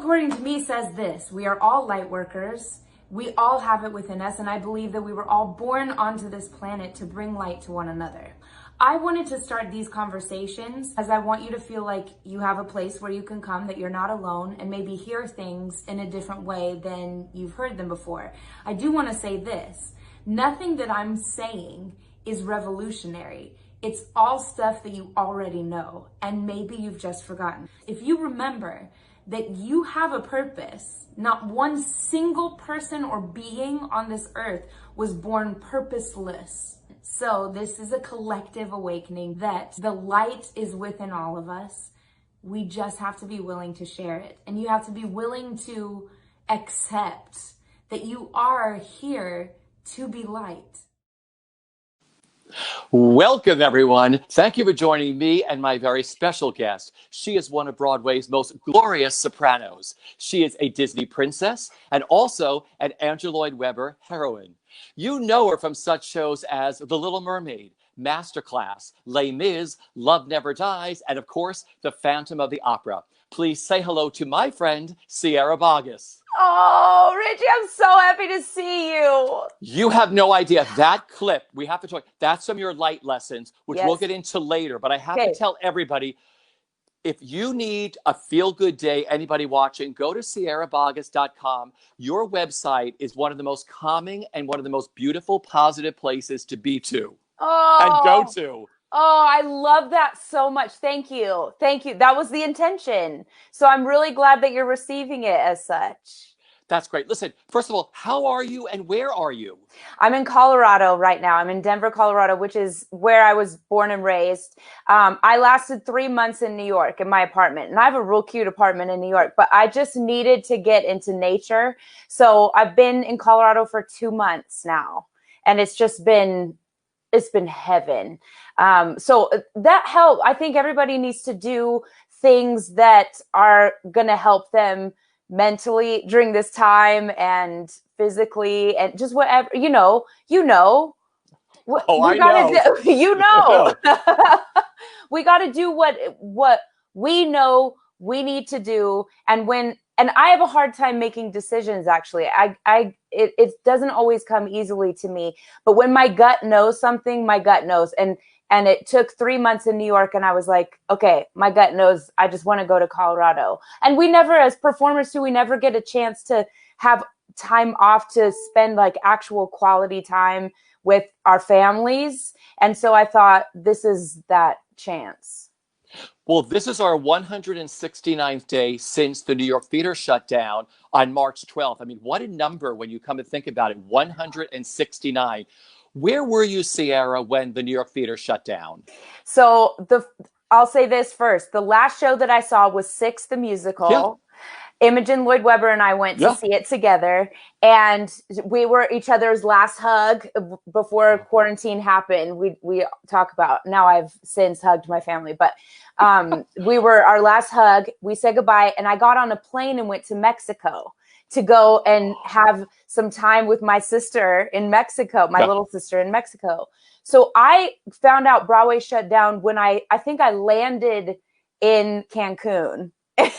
according to me, says this: we are all light workers. We all have it within us, and I believe that we were all born onto this planet to bring light to one another. I wanted to start these conversations as I want you to feel like you have a place where you can come, that you're not alone, and maybe hear things in a different way than you've heard them before. I do want to say this: nothing that I'm saying is revolutionary. It's all stuff that you already know, and maybe you've just forgotten. If you remember that you have a purpose, not one single person or being on this earth was born purposeless. So this is a collective awakening that the light is within all of us. We just have to be willing to share it. And you have to be willing to accept that you are here to be light. Welcome, everyone. Thank you for joining me and my very special guest. She is one of Broadway's most glorious sopranos. She is a Disney princess and also an Andrew Lloyd Webber heroine. You know her from such shows as The Little Mermaid, Masterclass, Les Mis, Love Never Dies, and of course, The Phantom of the Opera. Please say hello to my friend, Sierra Boggess. Oh, Richie, I'm so happy to see you. You have no idea. That clip, we have to talk, that's from your light lessons, which we'll get into later. But I have to tell everybody, if you need a feel-good day, anybody watching, go to sierraboggess.com. Your website is one of the most calming and one of the most beautiful, positive places to be to and go to. Oh, I love that so much. Thank you. Thank you. That was the intention. So I'm really glad that you're receiving it as such. That's great. Listen, first of all, how are you and where are you? I'm in Colorado right now. I'm in Denver, Colorado, which is where I was born and raised. I lasted 3 months in New York in my apartment, and I have a real cute apartment in New York, but I just needed to get into nature. So I've been in Colorado for 2 months now, and it's been heaven. So that helped. I think everybody needs to do things that are going to help them mentally during this time and physically and just whatever, we gotta do, we gotta do what we know we need to do. And I have a hard time making decisions, actually. It doesn't always come easily to me, but when my gut knows something, my gut knows. And it took 3 months in New York, and I was like, okay, my gut knows I just want to go to Colorado. And we never, as performers too, we never get a chance to have time off to spend like actual quality time with our families. And so I thought, this is that chance. Well, this is our 169th day since the New York theater shut down on March 12th. I mean, what a number when you come to think about it, 169. Where were you, Sierra, when the New York theater shut down? So I'll say this first. The last show that I saw was Six, the musical. Yeah. Imogen Lloyd Webber and I went to see it together, and we were each other's last hug before quarantine happened. We talk about, now I've since hugged my family, but we were our last hug. We said goodbye, and I got on a plane and went to Mexico to go and have some time with my sister in Mexico, my little sister in Mexico. So I found out Broadway shut down when I think I landed in Cancun.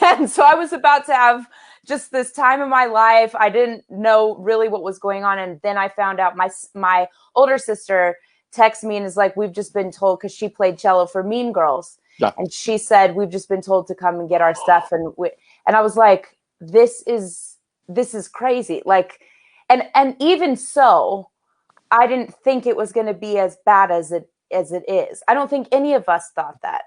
And so I was about to have just this time of my life. I didn't know really what was going on. And then I found out my older sister texted me and is like, we've just been told, because she played cello for Mean Girls. Yeah. And she said, we've just been told to come and get our stuff. And I was like, this is crazy. Like, and even so, I didn't think it was going to be as bad as it is. I don't think any of us thought that.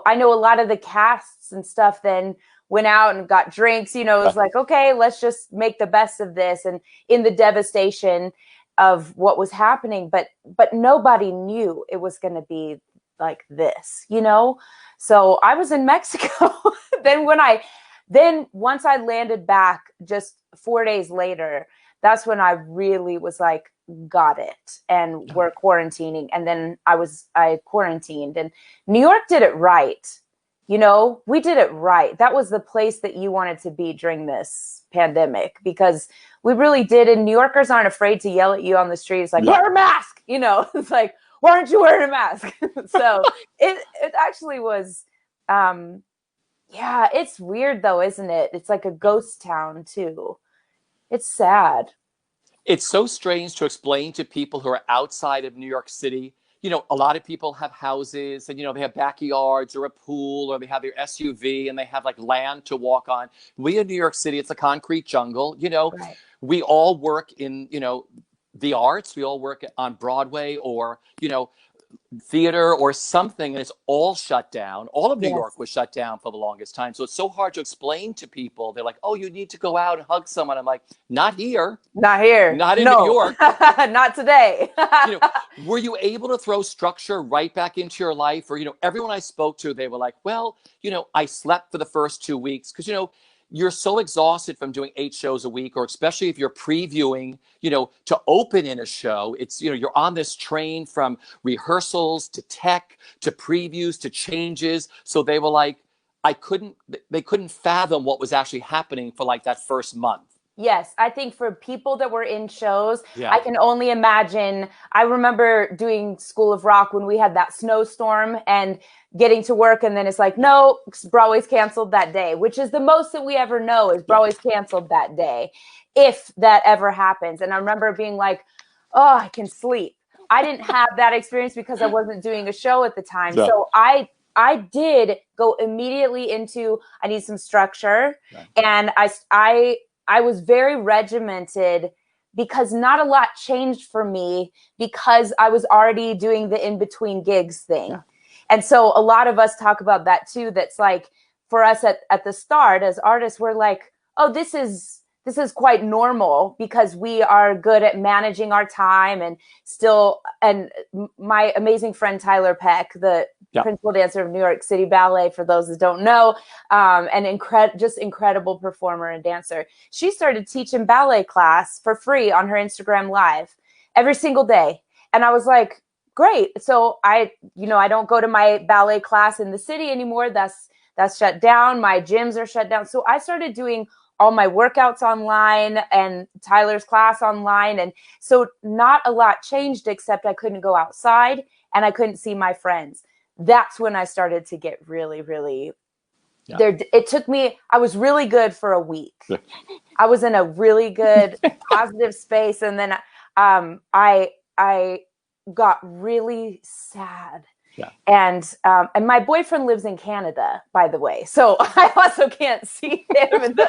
I know a lot of the casts and stuff then went out and got drinks, it was like, okay, let's just make the best of this. And in the devastation of what was happening, but nobody knew it was going to be like this, So I was in Mexico. Then once I landed back just 4 days later, that's when I really was like, got it. And we're quarantining. And then I quarantined, and New York did it right. We did it right. That was the place that you wanted to be during this pandemic, because we really did. And New Yorkers aren't afraid to yell at you on the street. It's like, wear a mask, it's like, why aren't you wearing a mask? So it actually was, Yeah, it's weird though, isn't it? It's like a ghost town too. It's sad. It's so strange to explain to people who are outside of New York City. You know, a lot of people have houses and, you know, they have backyards or a pool or they have their SUV and they have like land to walk on. We in New York City, it's a concrete jungle. You know, Right. we all work in, you know, the arts. We all work on Broadway or, you know, theater or something, and it's all shut down. All of New York Yes. was shut down for the longest time. So it's so hard to explain to people. They're like, oh, you need to go out and hug someone. I'm like, not here. Not here. Not in No. New York. Not today. You know, were you able to throw structure right back into your life? Or, you know, everyone I spoke to, they were like, well, you know, I slept for the first 2 weeks because, you know, you're so exhausted from doing 8 shows a week, or especially if you're previewing, you know, to open in a show, it's, you know, you're on this train from rehearsals to tech, to previews, to changes. So they were like, they couldn't fathom what was actually happening for like that first month. Yes, I think for people that were in shows, Yeah. I can only imagine. I remember doing School of Rock when we had that snowstorm and getting to work, and then it's like, no, Broadway's canceled that day, which is the most that we ever know is Broadway's canceled that day, if that ever happens. And I remember being like, oh, I can sleep. I didn't have that experience because I wasn't doing a show at the time. Yeah. So I did go immediately into, I need some structure. Right. And I was very regimented because not a lot changed for me because I was already doing the in-between gigs thing. Yeah. And so a lot of us talk about that too. That's like, for us at the start as artists, we're like, oh, this is quite normal because we are good at managing our time and still, and my amazing friend, Tyler Peck, the principal dancer of New York City Ballet, for those that don't know, an just incredible performer and dancer. She started teaching ballet class for free on her Instagram Live every single day. And I was like, great. So I don't go to my ballet class in the city anymore. That's shut down. My gyms are shut down. So I started doing all my workouts online and Tyler's class online. And so not a lot changed, except I couldn't go outside and I couldn't see my friends. That's when I started to get really, really there. It took me, I was really good for a week. I was in a really good positive space. And then I got really sad. Yeah. And my boyfriend lives in Canada, by the way, so I also can't see him, and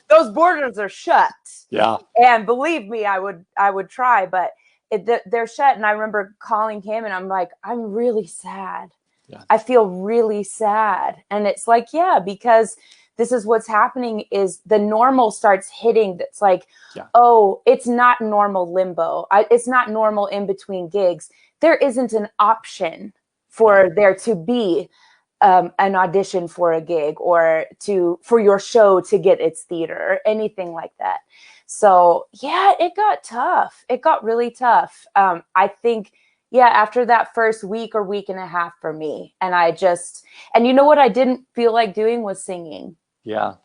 those borders are shut. Yeah. And believe me, I would try, but they're shut. And I remember calling him, and I'm like, I'm really sad. Yeah. I feel really sad, and it's like, yeah, because this is what's happening is the normal starts hitting. That's like, oh, it's not normal limbo. It's not normal in between gigs. There isn't an option for there to be an audition for a gig or for your show to get its theater or anything like that. So yeah, it got tough. It got really tough. I think, after that first week or week and a half for me, and you know what I didn't feel like doing was singing. Yeah.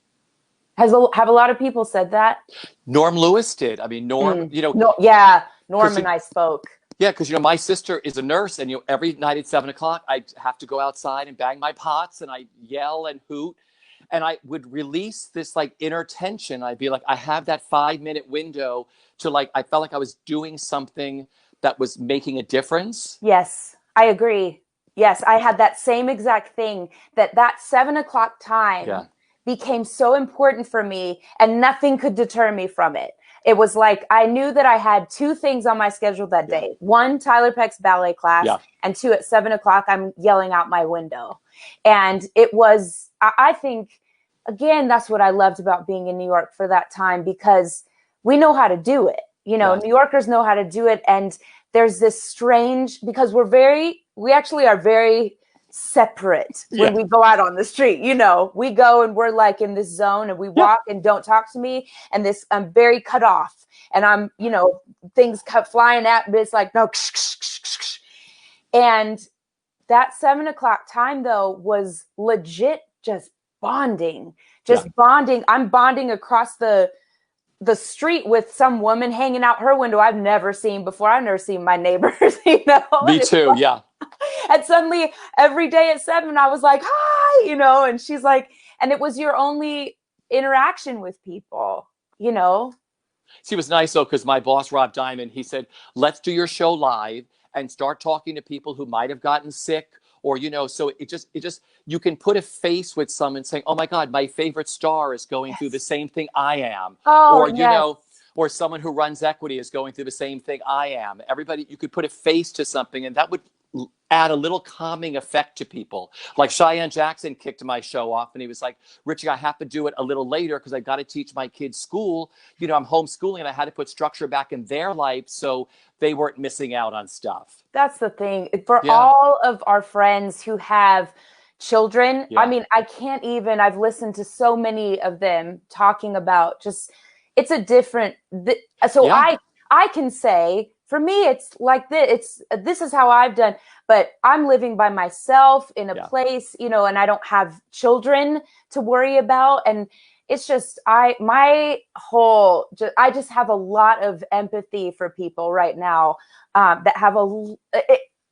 Have a lot of people said that? Norm Lewis did. I mean, Norm, Norm and I spoke. Yeah, because, you know, my sister is a nurse, and, you know, every night at 7 o'clock, I have to go outside and bang my pots, and I yell and hoot, and I would release this, like, inner tension. I'd be like, I have that 5-minute window to, like, I felt like I was doing something that was making a difference. Yes, I agree. Yes, I had that same exact thing, that 7 o'clock time became so important for me, and nothing could deter me from it. It was like, I knew that I had 2 things on my schedule that day. 1, Tyler Peck's ballet class, and 2, at 7 o'clock, I'm yelling out my window. And it was, I think, again, that's what I loved about being in New York for that time, because we know how to do it. You know, New Yorkers know how to do it. And there's this strange, because we actually are very separate when we go out on the street. You know, we go and we're like in this zone, and we walk and don't talk to me, and this, I'm very cut off, and I'm, you know, things flying at me. It's like, no. And that 7 o'clock time though was legit just bonding. I'm bonding across the street with some woman hanging out her window I've never seen before. I've never seen my neighbors, you know. Me too, yeah. And suddenly every day at 7, I was like, hi, you know, and she's like, and it was your only interaction with people, you know? See, it was nice though, because my boss, Rob Diamond, he said, let's do your show live and start talking to people who might have gotten sick, or, you know, so it just, you can put a face with someone saying, oh my God, my favorite star is going through the same thing I am. Oh, or, you know, or someone who runs equity is going through the same thing I am. Everybody, you could put a face to something, and that would add a little calming effect to people. Like Cheyenne Jackson kicked my show off, and he was like, Richie, I have to do it a little later because I got to teach my kids school. You know, I'm homeschooling, and I had to put structure back in their life so they weren't missing out on stuff. That's the thing. For all of our friends who have children, I mean, I can't even, I've listened to so many of them talking about just, it's a different, I can say, for me, it's like this. This is how I've done, but I'm living by myself in a place, you know, and I don't have children to worry about. And it's just, I just have a lot of empathy for people right now that have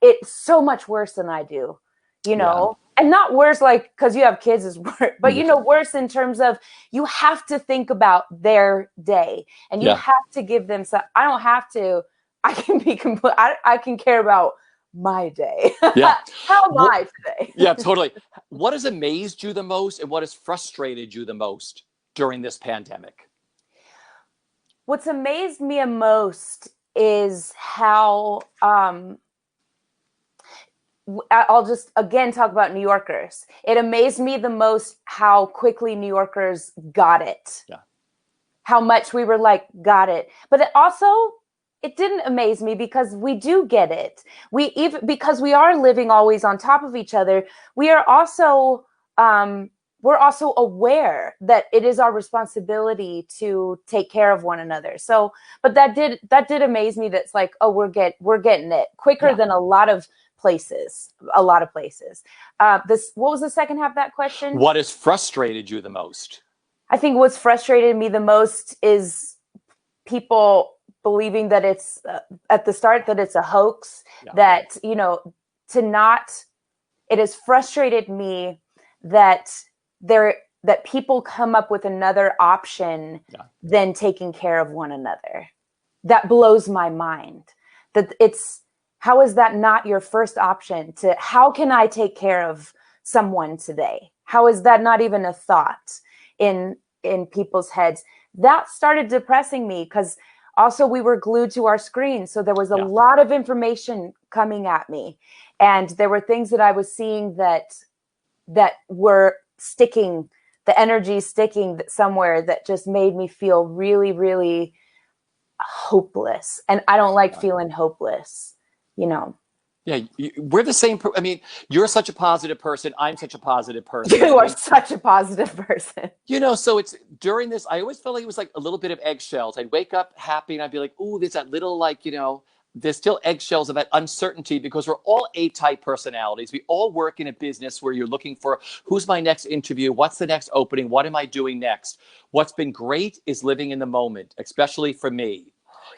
it's so much worse than I do, you know. And not worse like because you have kids is worse, but you know, worse in terms of you have to think about their day and you have to give them some. I don't have to. I can be complete. I can care about my day. How am I today? Yeah, totally. What has amazed you the most, and what has frustrated you the most during this pandemic? What's amazed me the most is how I'll just again talk about New Yorkers. It amazed me the most how quickly New Yorkers got it. Yeah. How much we were like, got it. But it didn't amaze me because we do get it. Because we are living always on top of each other. We are also we're also aware that it is our responsibility to take care of one another. So, but that did amaze me. That's like, oh, we're getting it quicker than a lot of places. What was the second half of that question? What has frustrated you the most? I think what's frustrated me the most is people believing that it's at the start that it's a hoax, that, you know, it has frustrated me that people come up with another option than taking care of one another. That blows my mind. That how is that not your first option to how can I take care of someone today? How is that not even a thought in people's heads? That started depressing me because also we were glued to our screen. So there was a lot of information coming at me. And there were things that I was seeing that were sticking, the energy sticking somewhere that just made me feel really, really hopeless. And I don't like feeling hopeless. You know. Yeah, we're the same. I mean, you're such a positive person. I'm such a positive person. You are such a positive person. You know, so it's during this, I always felt like it was like a little bit of eggshells. I'd wake up happy and I'd be like, ooh, there's that little like, you know, there's still eggshells of that uncertainty because we're all A-type personalities. We all work in a business where you're looking for who's my next interview? What's the next opening? What am I doing next? What's been great is living in the moment, especially for me.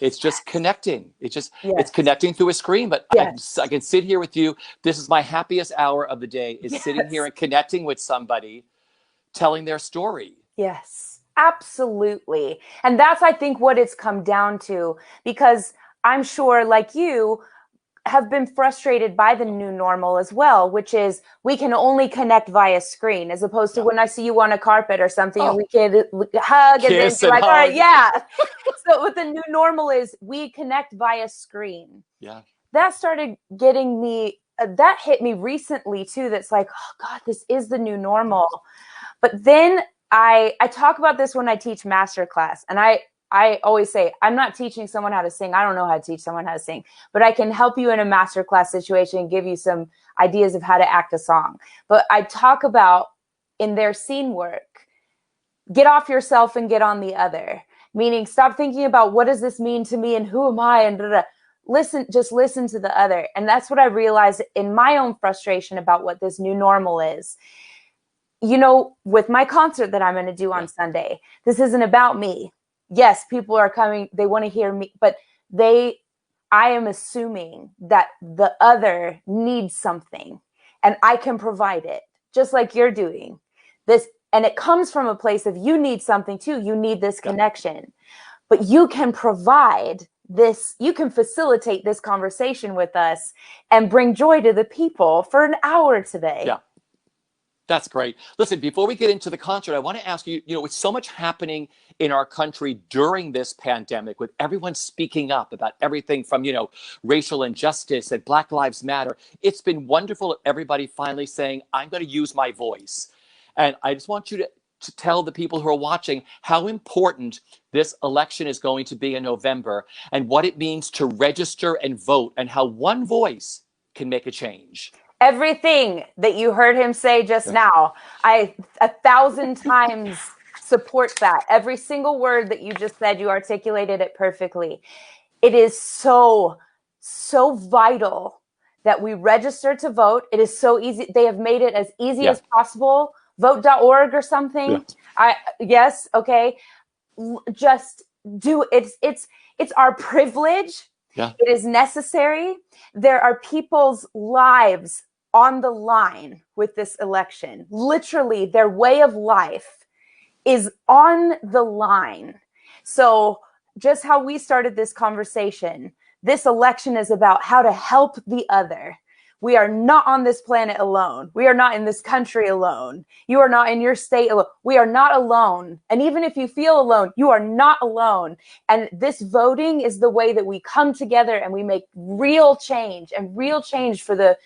It's just connecting. It's connecting through a screen, but I can sit here with you. This is my happiest hour of the day is sitting here and connecting with somebody, telling their story. Yes, absolutely. And that's, I think, what it's come down to, because I'm sure like you have been frustrated by the new normal as well, which is we can only connect via screen as opposed to when I see you on a carpet or something and we can hug and then like, all right, So what the new normal is, we connect via screen. Yeah. That started getting me, that hit me recently too. That's like, oh God, this is the new normal. But then I talk about this when I teach masterclass, and I always say, I'm not teaching someone how to sing. I don't know how to teach someone how to sing, but I can help you in a masterclass situation and give you some ideas of how to act a song. But I talk about in their scene work, get off yourself and get on the other, meaning stop thinking about what does this mean to me and who am I and just listen to the other. And that's what I realized in my own frustration about what this new normal is. You know, with my concert that I'm going to do on Sunday, this isn't about me. Yes, people are coming, they want to hear me, but I am assuming that the other needs something and I can provide it, just like you're doing. And it comes from a place of you need something too. You need this connection. But you can provide this, you can facilitate this conversation with us and bring joy to the people for an hour today. Yeah. That's great. Listen, before we get into the concert, I want to ask you, with so much happening in our country during this pandemic, with everyone speaking up about everything from, racial injustice and Black Lives Matter, it's been wonderful everybody finally saying, I'm going to use my voice. And I just want you to tell the people who are watching how important this election is going to be in November and what it means to register and vote and how one voice can make a change. Everything that you heard him say just now, I 1,000 times support that. Every single word that you just said, you articulated it perfectly. It is so, so vital that we register to vote. It is so easy. They have made it as easy as possible. Vote.org or something. Yes. Okay. Just do it. It's our privilege. Yeah. It is necessary. There are people's lives on the line with this election. Literally, their way of life is on the line. So just how we started this conversation, this election is about how to help the other. We are not on this planet alone. We are not in this country alone. You are not in your state alone. We are not alone. And even if you feel alone, you are not alone. And this voting is the way that we come together and we make real change for the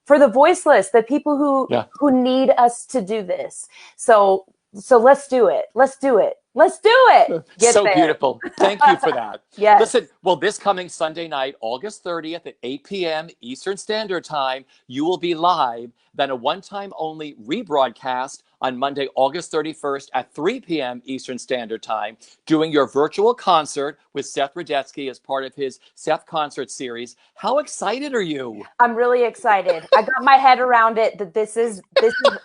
voiceless, the people who need us to do this. So let's do it. Let's do it. Let's do it. Get so there. Beautiful. Thank you for that. Yes. Listen, well, this coming Sunday night, August 30th at 8 p.m. Eastern Standard Time, you will be live, then a one-time only rebroadcast on Monday, August 31st at 3 p.m. Eastern Standard Time, doing your virtual concert with Seth Rudetsky as part of his Seth Concert Series. How excited are you? I'm really excited. I got my head around it that this is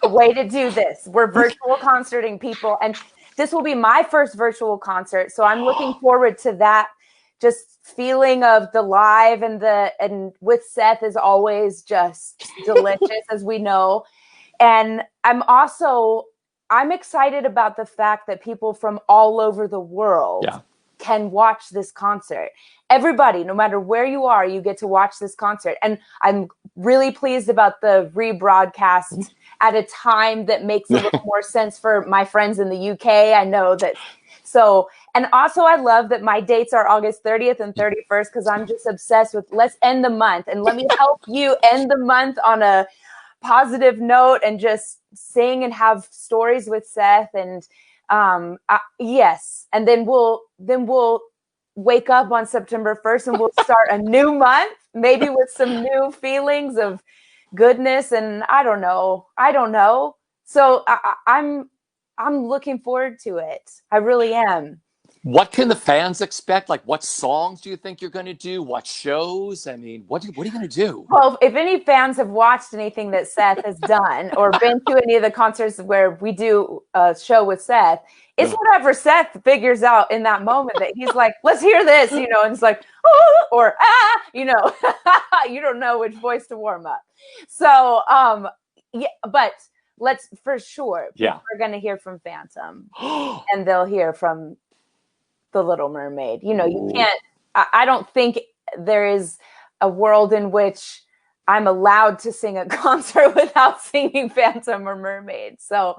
a way to do this. We're virtual concerting people, and this will be my first virtual concert. So I'm looking forward to that. Just feeling of the live and with Seth is always just delicious, as we know. And I'm excited about the fact that people from all over the world can watch this concert. Everybody, no matter where you are, you get to watch this concert. And I'm really pleased about the rebroadcast at a time that makes a little more sense for my friends in the UK. I know that. So, and also I love that my dates are August 30th and 31st because I'm just obsessed with let's end the month. And let me help you end the month on a positive note and just sing and have stories with Seth. And yes. And then we'll wake up on September 1st and we'll start a new month, maybe with some new feelings of goodness. And I don't know. So I'm looking forward to it. I really am. What can the fans expect? Like, what songs do you think you're going to do? What shows? I mean, what are you going to do? Well, if any fans have watched anything that Seth has done or been to any of the concerts where we do a show with Seth, it's whatever Seth figures out in that moment that he's like, let's hear this, and it's like, oh, or you don't know which voice to warm up. So, but let's for sure, people are going to hear from Phantom and they'll hear from The Little Mermaid. You can't, I don't think there is a world in which I'm allowed to sing a concert without singing Phantom or Mermaid. So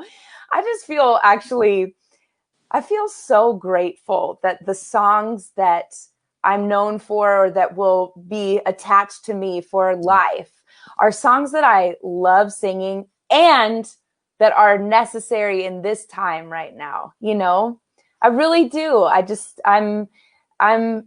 I just feel I feel so grateful that the songs that I'm known for or that will be attached to me for life are songs that I love singing and that are necessary in this time right now. I really do. I'm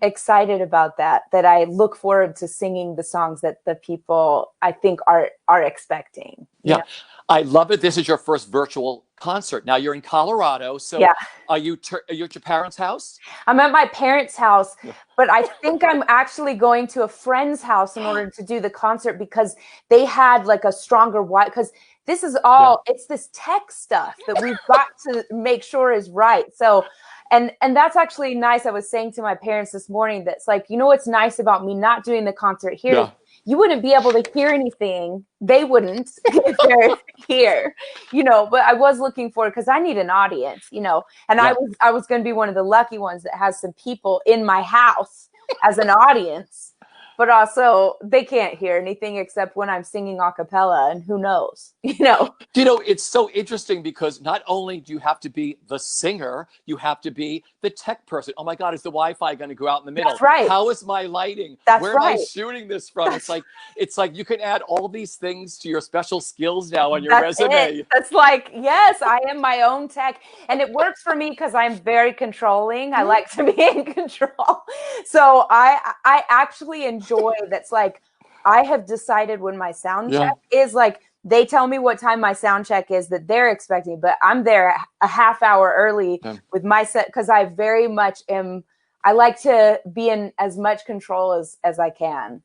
excited about that I look forward to singing the songs that the people I think are expecting. Yeah. I love it. This is your first virtual concert. Now you're in Colorado. So are you at your parents' house? I'm at my parents' house, but I think I'm actually going to a friend's house in order to do the concert because they had like a stronger because this is all, it's this tech stuff that we've got to make sure is right. So, and that's actually nice. I was saying to my parents this morning, that's like, what's nice about me not doing the concert here? you wouldn't be able to hear anything. They wouldn't if they're here, you know, but I was looking for it because I need an audience, you know, and I was going to be one of the lucky ones that has some people in my house as an audience. But also, they can't hear anything except when I'm singing a cappella, and who knows, you know? You know, it's so interesting because not only do you have to be the singer, you have to be the tech person. Oh my God, is the Wi-Fi going to go out in the middle? That's right. How is my lighting? That's Where right. am I shooting this from? It's like you can add all these things to your special skills now on your resume. That's like, yes, I am my own tech. And it works for me because I'm very controlling. I like to be in control. So I actually enjoy that's like, I have decided when my sound check is like, they tell me what time my sound check is that they're expecting, but I'm there a half hour early with my set because I very much I like to be in as much control as I can.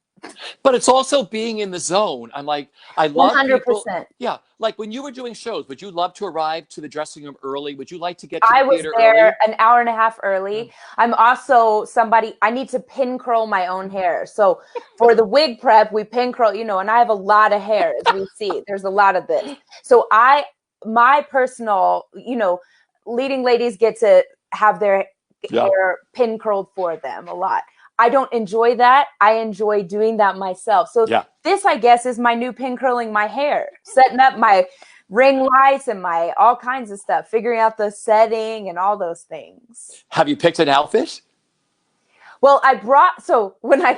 But it's also being in the zone. I'm like, I love 100%. People. Yeah. Like when you were doing shows, would you love to arrive to the dressing room early? Would you like to get to the theater early? I was there an hour and a half early. I'm also I need to pin curl my own hair. So for the wig prep, we pin curl, you know, and I have a lot of hair, as we see. There's a lot of this. So my personal, you know, leading ladies get to have their hair pin curled for them a lot. I don't enjoy that. I enjoy doing that myself. So this, I guess, is my new pin curling my hair, setting up my ring lights and my all kinds of stuff, figuring out the setting and all those things. Have you picked an outfit? Well, when I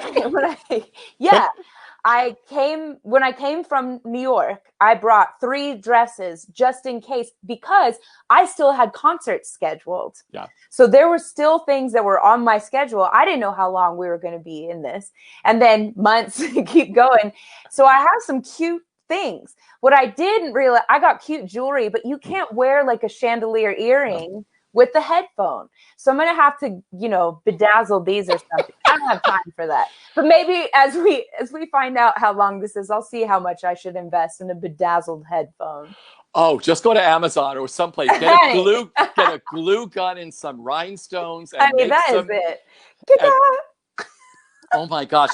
came from New York, I brought 3 dresses just in case, because I still had concerts scheduled. Yeah. So there were still things that were on my schedule. I didn't know how long we were going to be in this. And then months keep going. So I have some cute things. What I didn't realize, I got cute jewelry, but you can't wear like a chandelier earring with the headphone. So I'm going to have to, you know, bedazzle these or something. I don't have time for that. But maybe as we find out how long this is, I'll see how much I should invest in a bedazzled headphone. Oh, just go to Amazon or someplace. Get a glue gun and some rhinestones. And that is it. Oh my gosh.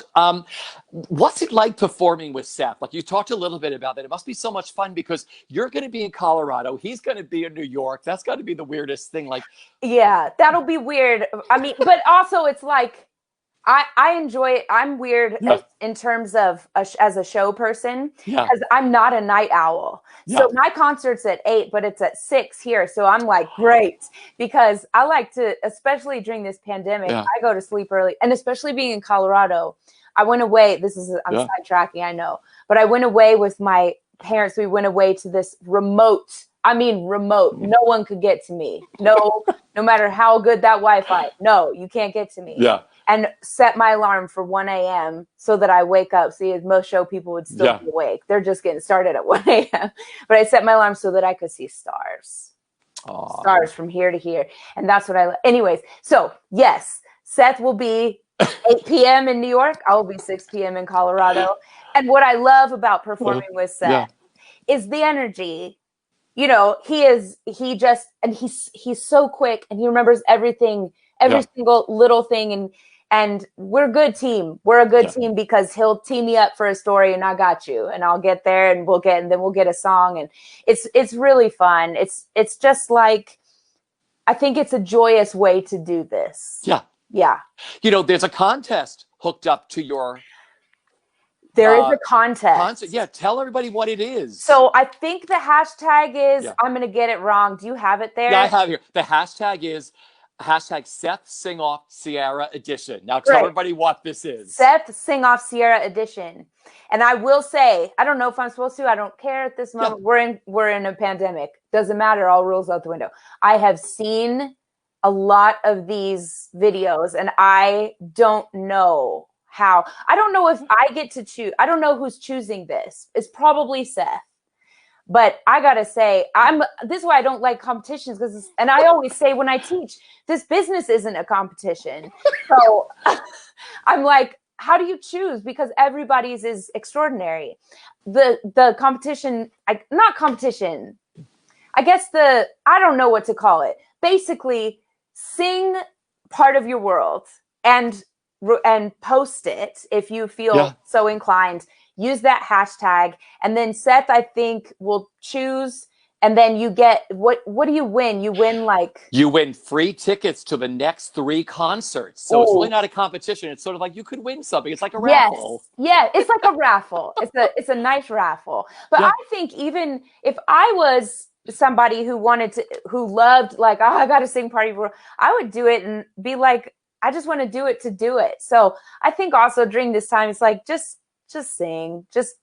What's it like performing with Seth? Like you talked a little bit about that. It must be so much fun because you're going to be in Colorado. He's going to be in New York. That's got to be the weirdest thing. Like, yeah, that'll be weird. I mean, but also it's like, I enjoy it. I'm weird in terms of as a show person because I'm not a night owl. So my concert's at 8, but it's at 6 here. So I'm like, great, because I like to, especially during this pandemic, I go to sleep early, and especially being in Colorado, I went away. I'm sidetracking, I know, but I went away with my parents. We went away to this remote. No one could get to me. No matter how good that Wi-Fi. No, you can't get to me. Yeah. And set my alarm for 1 a.m. so that I wake up. See, most show people would still be awake. They're just getting started at 1 a.m. But I set my alarm so that I could see stars. Aww. Stars from here to here. And that's what anyways. So yes, Seth will be 8 p.m. in New York. I will be 6 p.m. in Colorado. And what I love about performing with Seth is the energy. You know, he's so quick, and he remembers everything, every single little thing. And we're a good team. We're a good team because he'll tee me up for a story, and I got you, and I'll get there, and then we'll get a song, and it's really fun. It's just like, I think it's a joyous way to do this. Yeah. Yeah. You know, there's a contest hooked up to your. There is a contest. Yeah, tell everybody what it is. So I think the hashtag is, I'm going to get it wrong. Do you have it there? Yeah, I have here. The hashtag is Seth Sing Off Sierra Edition. Now tell everybody what this is. Seth Sing Off Sierra Edition. And I will say, I don't know if I'm supposed to. I don't care at this moment. We're in a pandemic. Doesn't matter. All rules out the window. I have seen a lot of these videos, and I don't know how. I don't know if I get to choose. I don't know who's choosing this. It's probably Seth. But I gotta say, this is why I don't like competitions, and I always say when I teach, this business isn't a competition. So I'm like, how do you choose? Because everybody's is extraordinary. The competition, not competition. I guess I don't know what to call it. Basically, sing part of your world and and post it if you feel so inclined. Use that hashtag, and then Seth, I think, will choose. And then you get, what do you win? You win You win free tickets to the next 3 concerts. So it's really not a competition. It's sort of like you could win something. It's like a raffle. Yeah, it's like a raffle. It's a nice raffle. But I think even if I was somebody who loved like, oh, I got to sing Party World, I would do it and be like, I just want to do it to do it. So I think also during this time, it's like, just sing, just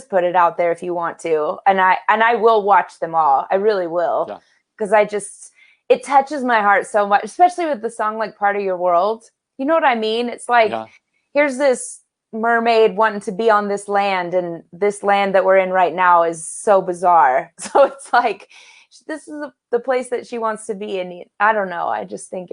put it out there if you want to. And I will watch them all. I really will. Because it touches my heart so much, especially with the song like Part of Your World. You know what I mean? It's like, here's this mermaid wanting to be on this land, and this land that we're in right now is so bizarre. So it's like, this is the place that she wants to be in. I don't know. I just think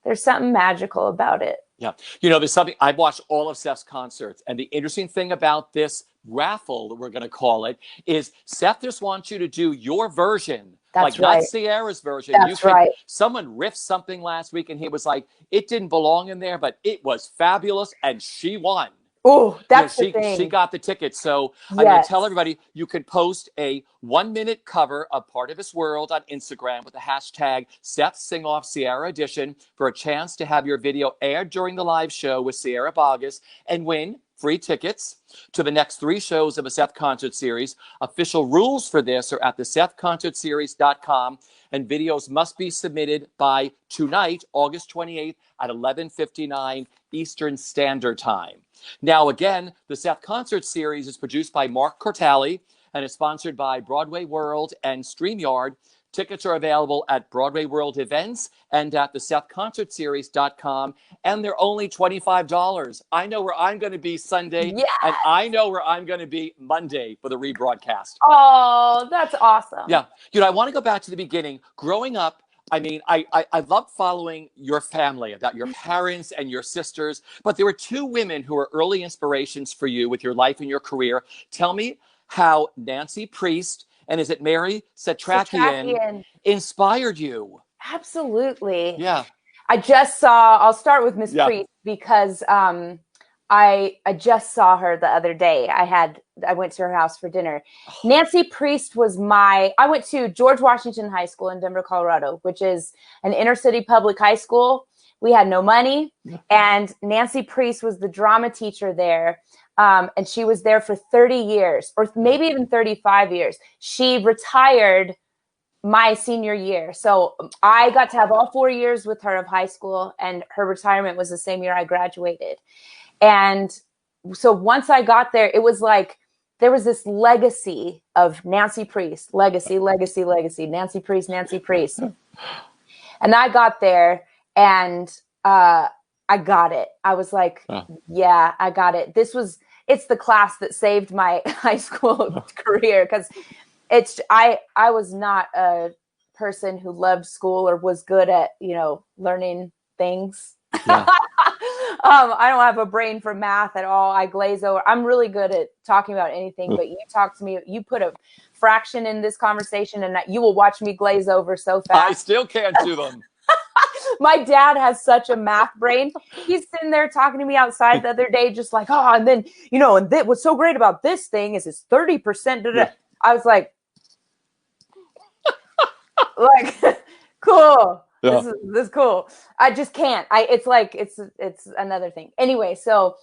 there's something magical about it. Yeah. You know, there's something, I've watched all of Seth's concerts, and the interesting thing about this raffle, that we're going to call it, is Seth just wants you to do your version. That's not Sierra's version. That's right. Someone riffed something last week and he was like, it didn't belong in there, but it was fabulous, and she won. Oh, that's the thing. She got the ticket. So I'm going to tell everybody, you can post a 1-minute cover of Part of This World on Instagram with the hashtag Seth Sing Off Sierra Edition for a chance to have your video aired during the live show with Sierra Boggess and win free tickets to the next 3 shows of a Seth concert series. Official rules for this are at thesethconcertseries.com, and videos must be submitted by tonight, August 28th at 11:59 Eastern Standard Time. Now, again, the Seth Concert Series is produced by Mark Cortali and is sponsored by Broadway World and StreamYard. Tickets are available at Broadway World Events and at thesethconcertseries.com, and they're only $25. I know where I'm going to be Sunday, and I know where I'm going to be Monday for the rebroadcast. Oh, that's awesome. Yeah. You know, I want to go back to the beginning. Growing up, I mean, I loved following your family, about your parents and your sisters, but there were 2 women who were early inspirations for you with your life and your career. Tell me how Nancy Priest and is it Mary Satrakian inspired you? Absolutely. Yeah. I'll start with Miss Priest because I just saw her the other day. I went to her house for dinner. Nancy Priest I went to George Washington High School in Denver, Colorado, which is an inner city public high school. We had no money, and Nancy Priest was the drama teacher there. And she was there for 30 years, or maybe even 35 years. She retired my senior year. So I got to have all 4 years with her of high school, and her retirement was the same year I graduated. And so once I got there, it was like there was this legacy of Nancy Priest, legacy, Nancy Priest, Nancy Priest. And I got there, and I got it. I was like, yeah, I got it. It's the class that saved my high school career, because I was not a person who loved school or was good at, learning things. Yeah. I don't have a brain for math at all. I glaze over. I'm really good at talking about anything, but you talk to me, you put a fraction in this conversation and you will watch me glaze over so fast. I still can't do them. My dad has such a math brain. He's sitting there talking to me outside the other day, just like, oh, and then, and what's so great about this thing is it's 30%. Yeah. I was like, cool. Yeah. This is cool. I just can't. It's another thing. Anyway, so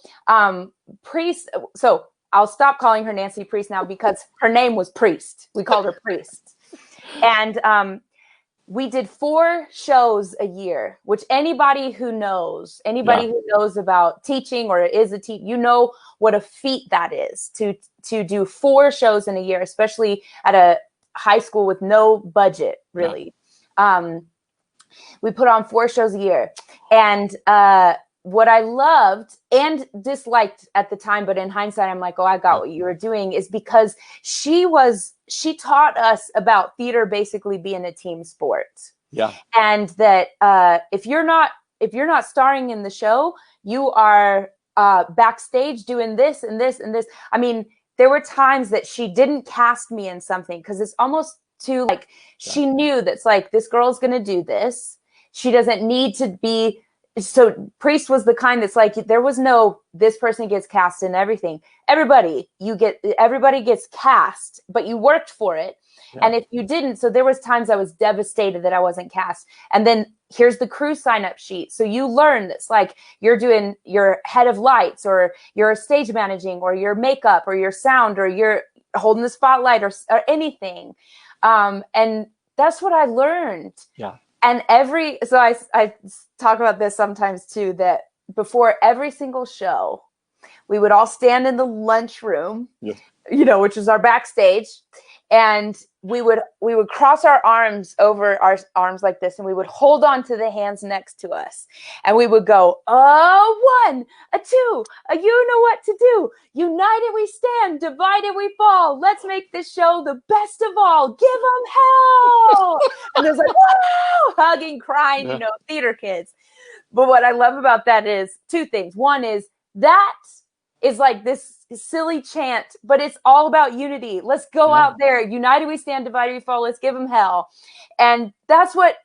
Priest. So I'll stop calling her Nancy Priest now because her name was Priest. We called her Priest, and we did 4 shows a year. Which anybody who knows about teaching or is a teacher, what a feat that is to do 4 shows in a year, especially at a high school with no budget, really. Yeah. We put on 4 shows a year. And what I loved and disliked at the time, but in hindsight, I'm like, oh, I got what you were doing, is because she taught us about theater basically being a team sport. Yeah. And that if you're not starring in the show, you are backstage doing this and this and this. I mean, there were times that she didn't cast me in something because it's almost too she knew that's like, this girl's going to do this. She doesn't need to be so Priest was the kind that's like, there was no, this person gets cast in everything. Everybody gets cast, but you worked for it. Yeah. And if you didn't, so there was times I was devastated that I wasn't cast. And then here's the crew sign-up sheet. So you learn this, like you're doing your head of lights, or you're stage managing, or your makeup, or your sound, or you're holding the spotlight, or anything. And that's what I learned. Yeah. And so I talk about this sometimes too, that before every single show, we would all stand in the lunchroom, which is our backstage. And we would cross our arms over our arms like this, and we would hold on to the hands next to us. And we would go, a 1, a 2, a you know what to do. United we stand, divided we fall. Let's make this show the best of all. Give them hell. And there's like, whoa, hugging, crying, theater kids. But what I love about that is 2 things. One is that is like this silly chant, but it's all about unity. Let's go out there. United we stand, divided we fall. Let's give them hell. And that's what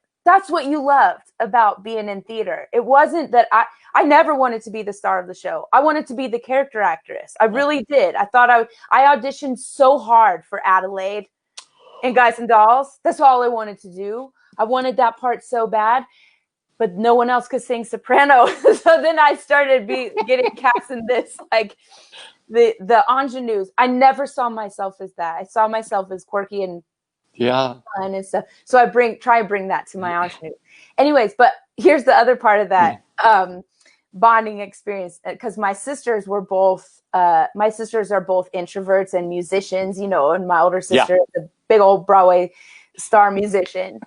you loved about being in theater. It wasn't that I never wanted to be the star of the show. I wanted to be the character actress. I really did. I thought I auditioned so hard for Adelaide in Guys and Dolls. That's all I wanted to do. I wanted that part so bad. But no one else could sing soprano. So then I started getting cast in this, like the ingenues. I never saw myself as that. I saw myself as quirky and fun and stuff. So I try and bring that to my ingenue. Anyways, but here's the other part of that bonding experience, because my sisters are both introverts and musicians, and my older sister is a big old Broadway star musician.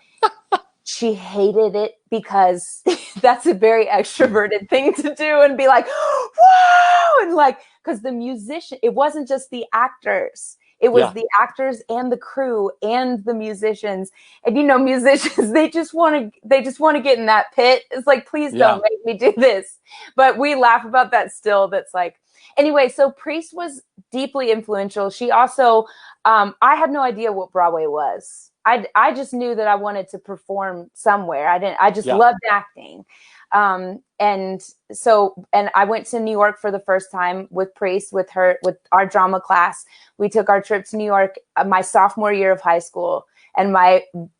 She hated it because that's a very extroverted thing to do, and be like, whoa, and like, because the musician, it wasn't just the actors, it was the actors and the crew and the musicians. And musicians, they just want to get in that pit. It's like, please don't make me do this. But we laugh about that still. That's like, anyway, so Priest was deeply influential. She also, I had no idea what Broadway was. I just knew that I wanted to perform somewhere. I just loved acting. And I went to New York for the first time with Priest, with our drama class. We took our trip to New York my sophomore year of high school. And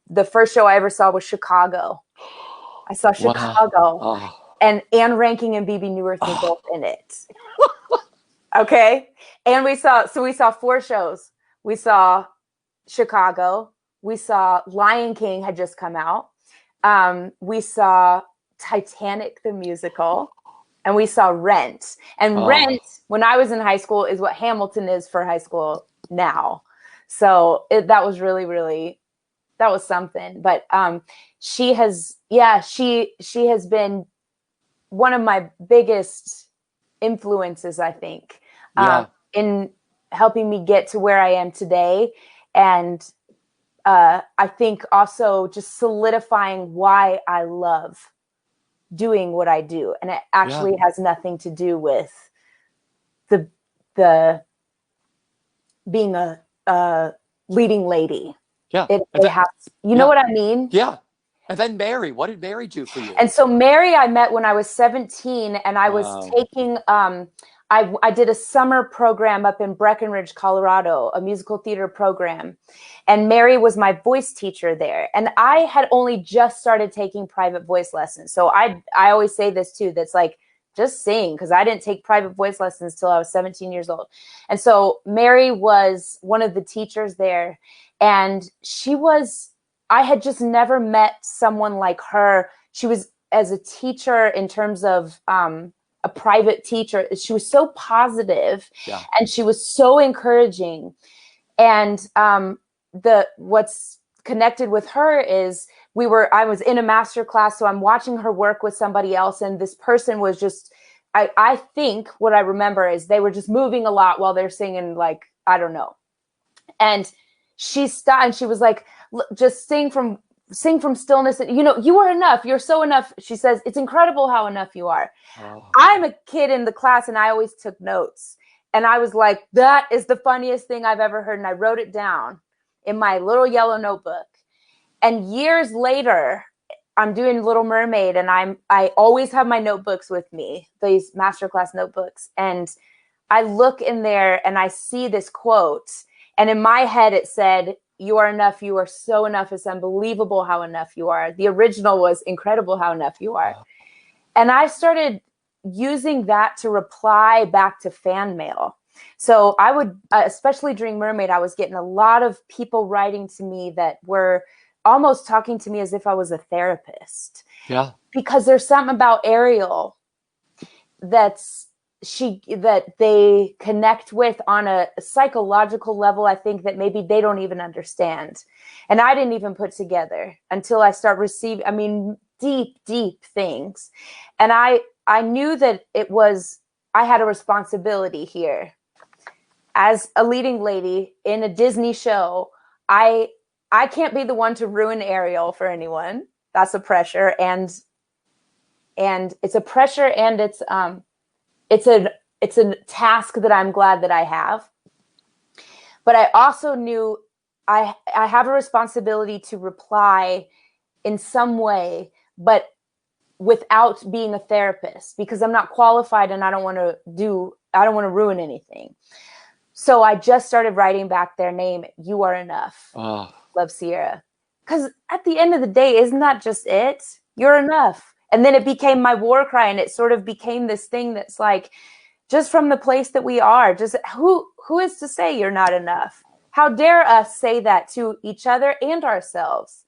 the first show I ever saw was Chicago. I saw Chicago. Oh. And Anne Rankin and BB Newirth were both in it. Okay. And we saw 4 shows. We saw Chicago. We saw Lion King had just come out. We saw Titanic the musical, and we saw Rent. And Rent, when I was in high school, is what Hamilton is for high school now. So that was really, really, that was something. But she has been one of my biggest influences, I think, in helping me get to where I am today. And I think also just solidifying why I love doing what I do. And it actually has nothing to do with the being a leading lady. Yeah. It has, you know what I mean? Yeah. And then Mary, what did Mary do for you? And so Mary, I met when I was 17, and I was taking, I did a summer program up in Breckenridge, Colorado, a musical theater program. And Mary was my voice teacher there. And I had only just started taking private voice lessons. So I always say this too, that's like, just sing, because I didn't take private voice lessons till I was 17 years old. And so Mary was one of the teachers there. And I had just never met someone like her. She was, as a teacher, in terms of a private teacher, she was so positive, and she was so encouraging. And what's connected with her is I was in a master class, so I'm watching her work with somebody else, and this person was just, I think what I remember is they were just moving a lot while they're singing, like, I don't know. And she stopped and she was like, just sing from stillness. And, you are enough. You're so enough. She says, it's incredible how enough you are. Oh. I'm a kid in the class, and I always took notes. And I was like, that is the funniest thing I've ever heard. And I wrote it down in my little yellow notebook. And years later, I'm doing Little Mermaid, and I always have my notebooks with me, these masterclass notebooks. And I look in there and I see this quote, and in my head it said, "You are enough. You are so enough. It's unbelievable how enough you are." The original was incredible how enough you are. And I started using that to reply back to fan mail. So I would, especially during Mermaid, I was getting a lot of people writing to me that were almost talking to me as if I was a therapist. Yeah. Because there's something about Ariel that they connect with on a psychological level, I think, that maybe they don't even understand. And I didn't even put together until I start receiving, I mean, deep, deep things. And I knew that I had a responsibility here. As a leading lady in a Disney show, I can't be the one to ruin Ariel for anyone. That's a pressure, and it's a pressure, and it's a task that I'm glad that I have. But I also knew I have a responsibility to reply in some way, but without being a therapist, because I'm not qualified and I don't want to ruin anything. So I just started writing back their name. "You are enough. Love, Sierra." Because at the end of the day, isn't that just it? You're enough. And then it became my war cry, and it sort of became this thing that's like, just from the place that we are, just who is to say you're not enough? How dare us say that to each other and ourselves,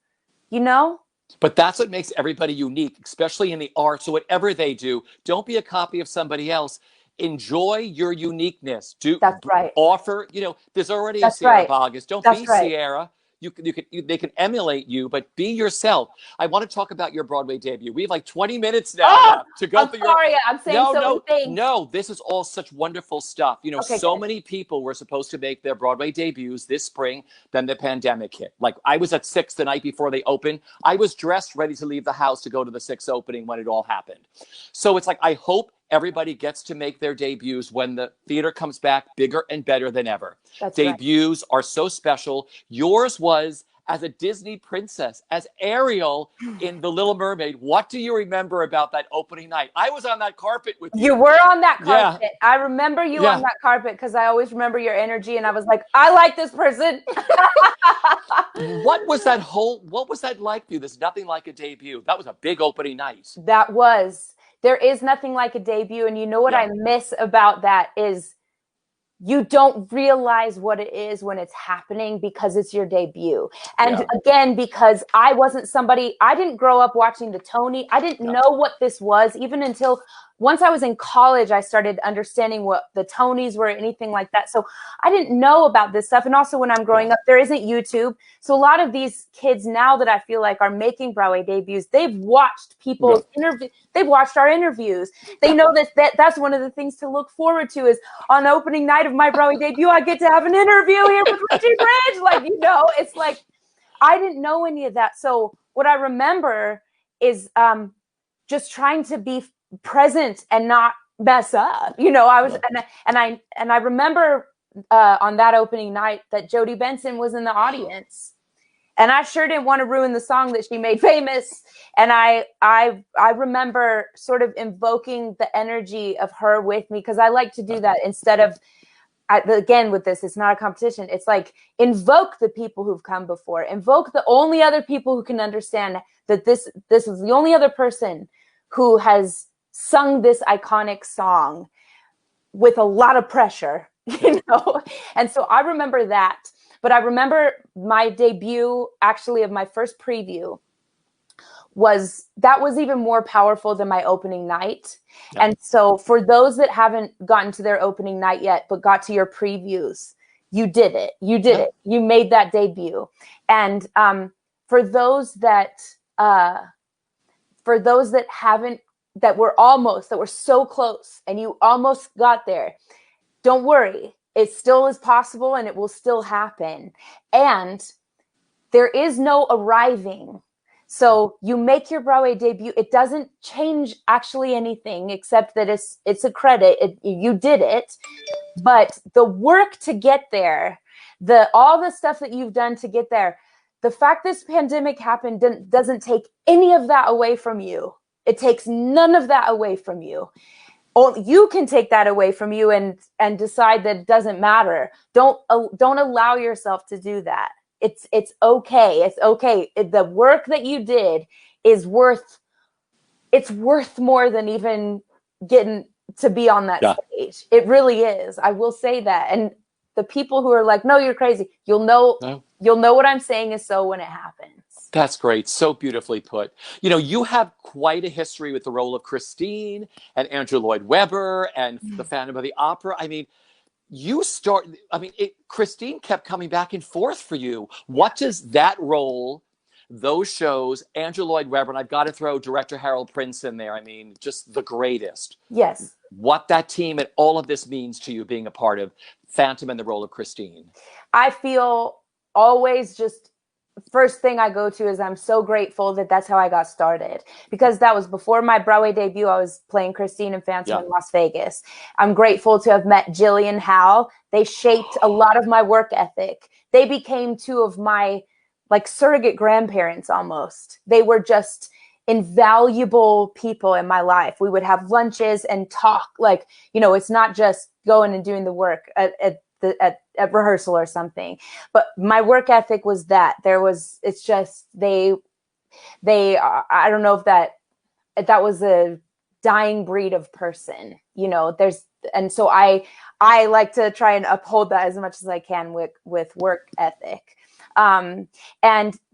you know? But that's what makes everybody unique, especially in the arts. So whatever they do, don't be a copy of somebody else. Enjoy your uniqueness. That's right. Offer, there's already a Sierra Boggess. Don't be right. Sierra. They can emulate you, but be yourself. I want to talk about your Broadway debut. We have like 20 minutes now to go through sorry, I'm saying many things. No, this is all such wonderful stuff. Okay, so good. many people were supposed to make their Broadway debuts this spring, then the pandemic hit. Like, I was at 6 the night before they opened. I was dressed, ready to leave the house to go to the 6 opening when it all happened. So it's like, I hope everybody gets to make their debuts when the theater comes back bigger and better than ever. Debuts are so special. Yours was as a Disney princess, as Ariel in The Little Mermaid. What do you remember about that opening night? I was on that carpet with you. You were on that carpet. Yeah. I remember you on that carpet because I always remember your energy, and I was like, I like this person. What was that like for you? There's nothing like a debut. That was a big opening night. There is nothing like a debut. And you know what I miss about that is you don't realize what it is when it's happening because it's your debut. And again, because I didn't grow up watching the Tony. I didn't know what this was even until once I was in college, I started understanding what the Tonys were, anything like that. So I didn't know about this stuff. And also when I'm growing up, there isn't YouTube. So a lot of these kids now that I feel like are making Broadway debuts, they've watched people's interviews. They've watched our interviews. They know that's one of the things to look forward to is on opening night of my Broadway debut, I get to have an interview here with Richard Ridge. Like, it's like, I didn't know any of that. So what I remember is just trying to be present and not mess up. I was, and I remember on that opening night that Jodie Benson was in the audience, and I sure didn't want to ruin the song that she made famous. And I remember sort of invoking the energy of her with me, because I like to do that instead of, again, with this, it's not a competition. It's like, invoke the people who've come before, invoke the only other people who can understand that this is the only other person who has sung this iconic song with a lot of pressure, And so I remember that. But I remember my debut, actually, of my first preview was even more powerful than my opening night. Yeah. And so for those that haven't gotten to their opening night yet, but got to your previews, you did it. You did it. You made that debut. And for those that haven't, that were so close and you almost got there, don't worry. It still is possible and it will still happen. And there is no arriving. So you make your Broadway debut. It doesn't change actually anything except that it's a credit. You did it. But the work to get there, all the stuff that you've done to get there, the fact this pandemic happened doesn't take any of that away from you. It takes none of that away from you. You can take that away from you and decide that it doesn't matter. Don't allow yourself to do that. It's okay. It's okay. The work that you did is worth more than even getting to be on that stage. It really is. I will say that. And the people who are like, no, you're crazy. You'll know what I'm saying is so when it happens. That's great. So beautifully put. You know, you have quite a history with the role of Christine and Andrew Lloyd Webber and the Phantom of the Opera. I mean, Christine kept coming back and forth for you. What does that role, those shows, Andrew Lloyd Webber, and I've got to throw director Harold Prince in there. I mean, just the greatest. Yes. What that team and all of this means to you being a part of Phantom and the role of Christine. I feel always just, first thing I go to is I'm so grateful that that's how I got started, because that was before my Broadway debut. I was playing Christine and Phantom in Las Vegas. I'm grateful to have met Jilly and Hal. They shaped a lot of my work ethic. They became two of my like surrogate grandparents almost. They were just invaluable people in my life. We would have lunches and talk, like, you know, it's not just going and doing the work at rehearsal or something, but my work ethic was that it's just, they, I don't know if that was a dying breed of person, you know, and so I like to try and uphold that as much as I can with work ethic. And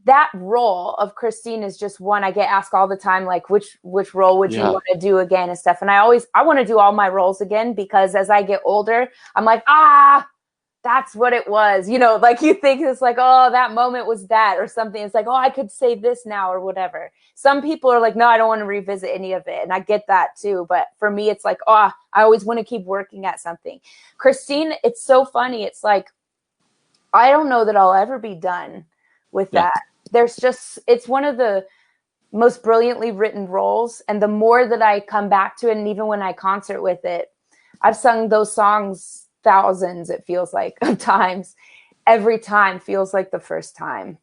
that role of Christine is just one I get asked all the time, like, which role would you want to do again and stuff. And I want to do all my roles again, because as I get older, I'm like, that's what it was. You know, like you think it's like, oh, that moment was that or something. It's like, oh, I could say this now or whatever. Some people are like, no, I don't want to revisit any of it. And I get that too. But for me, it's like, oh, I always want to keep working at something. Christine, it's so funny. It's like, I don't know that I'll ever be done with that. It's one of the most brilliantly written roles. And the more that I come back to it, and even when I concert with it, I've sung those songs thousands, it feels like, of times. Every time feels like the first time.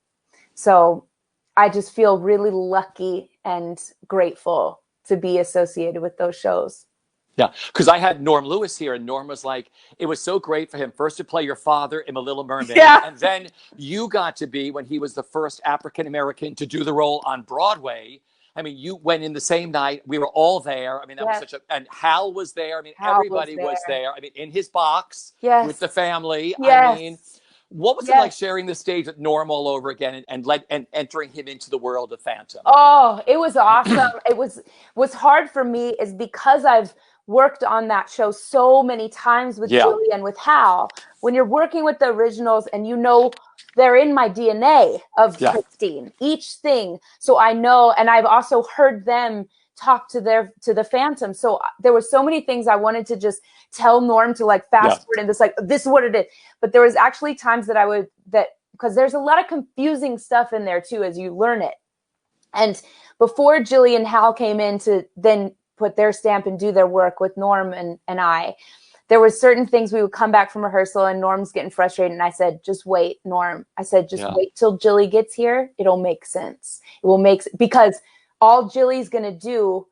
So I just feel really lucky and grateful to be associated with those shows. Yeah, because I had Norm Lewis here, and Norm was like, it was so great for him first to play your father in The Little Mermaid. Yeah. And then you got to be, when he was the first African-American to do the role on Broadway. I mean, you went in the same night. We were all there. I mean, that was and Hal was there. I mean, everybody was there. I mean, in his box with the family. I mean, what was it like sharing the stage with Norm all over again and entering him into the world of Phantom? Oh, it was awesome. What's hard for me is because I've worked on that show so many times with Julie and with Hal. When you're working with the originals and you know they're in my DNA of Christine, each thing. So I know, and I've also heard them talk to the Phantom. So there were so many things I wanted to just tell Norm to like fast forward and just like, this is what it is. But there was actually times that because there's a lot of confusing stuff in there too, as you learn it. And before Jilly and Hal came in to then put their stamp and do their work with Norm and I, there were certain things we would come back from rehearsal and Norm's getting frustrated. And I said, just wait, Norm. I said, just wait till Jilly gets here. It'll make sense. It will make sense, because all Jilly's going to do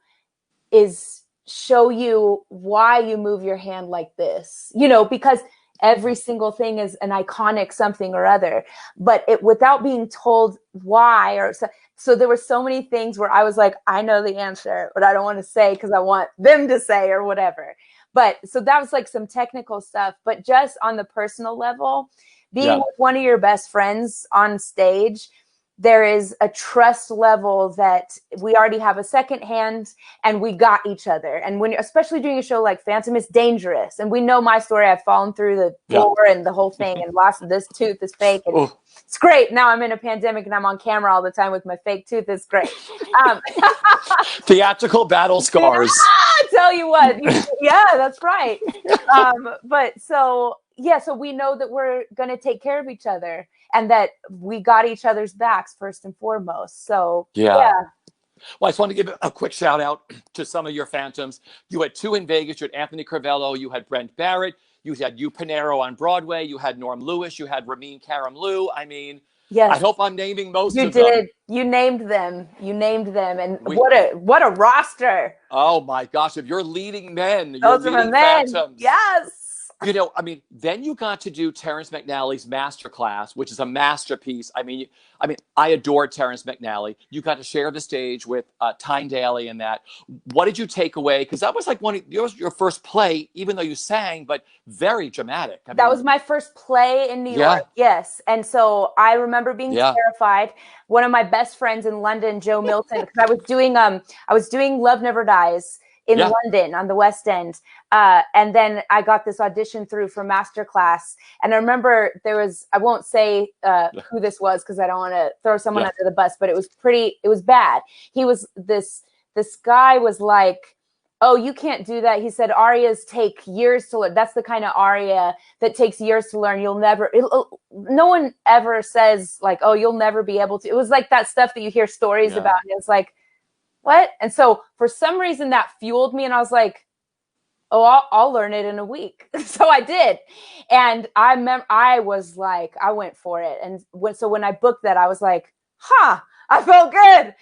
is show you why you move your hand like this, you know, because every single thing is an iconic something or other, but without being told why or so there were so many things where I was like, I know the answer, but I don't want to say because I want them to say or whatever. But so that was like some technical stuff, but just on the personal level, being with one of your best friends on stage, there is a trust level that we already have a second hand and we got each other. And when, especially doing a show like Phantom, is dangerous. And we know my story. I've fallen through the floor and the whole thing and lost this tooth is fake. And it's great. Now I'm in a pandemic and I'm on camera all the time with my fake tooth. It's great. Theatrical battle scars. I tell you what. Yeah, that's right. But so we know that we're going to take care of each other. And that we got each other's backs first and foremost. So, yeah. Well, I just want to give a quick shout out to some of your Phantoms. You had two in Vegas. You had Anthony Crivello. You had Brent Barrett. You had Hugh Pinero on Broadway. You had Norm Lewis. You had Ramin Karimloo. I mean, Yes. I hope I'm naming most You of them. did. You named them. You named them. And what a roster. Oh my gosh. If you're leading men, you're Those are my leading men. phantoms. Yes. You know, I mean, then you got to do Terrence McNally's Masterclass, which is a masterpiece. I mean, I adore Terrence McNally. You got to share the stage with Tyne, Daly and that. What did you take away? Because that was like your first play, even though you sang, but very dramatic. That was my first play in New York. Yes. And so I remember being terrified. One of my best friends in London, Joe Milton, because I was doing Love Never Dies in London on the West End. And then I got this audition through for Masterclass. And I remember I won't say who this was because I don't want to throw someone under the bus, but it was bad. He was this guy was like, oh, you can't do that. He said, arias take years to learn. That's the kind of aria that takes years to learn. No one ever says like, oh, you'll never be able to. It was like that stuff that you hear stories about. And it's like, what? And so for some reason that fueled me. And I was like, oh, I'll learn it in a week. So I did. And I was like, I went for it. And when I booked that, I was like, I felt good.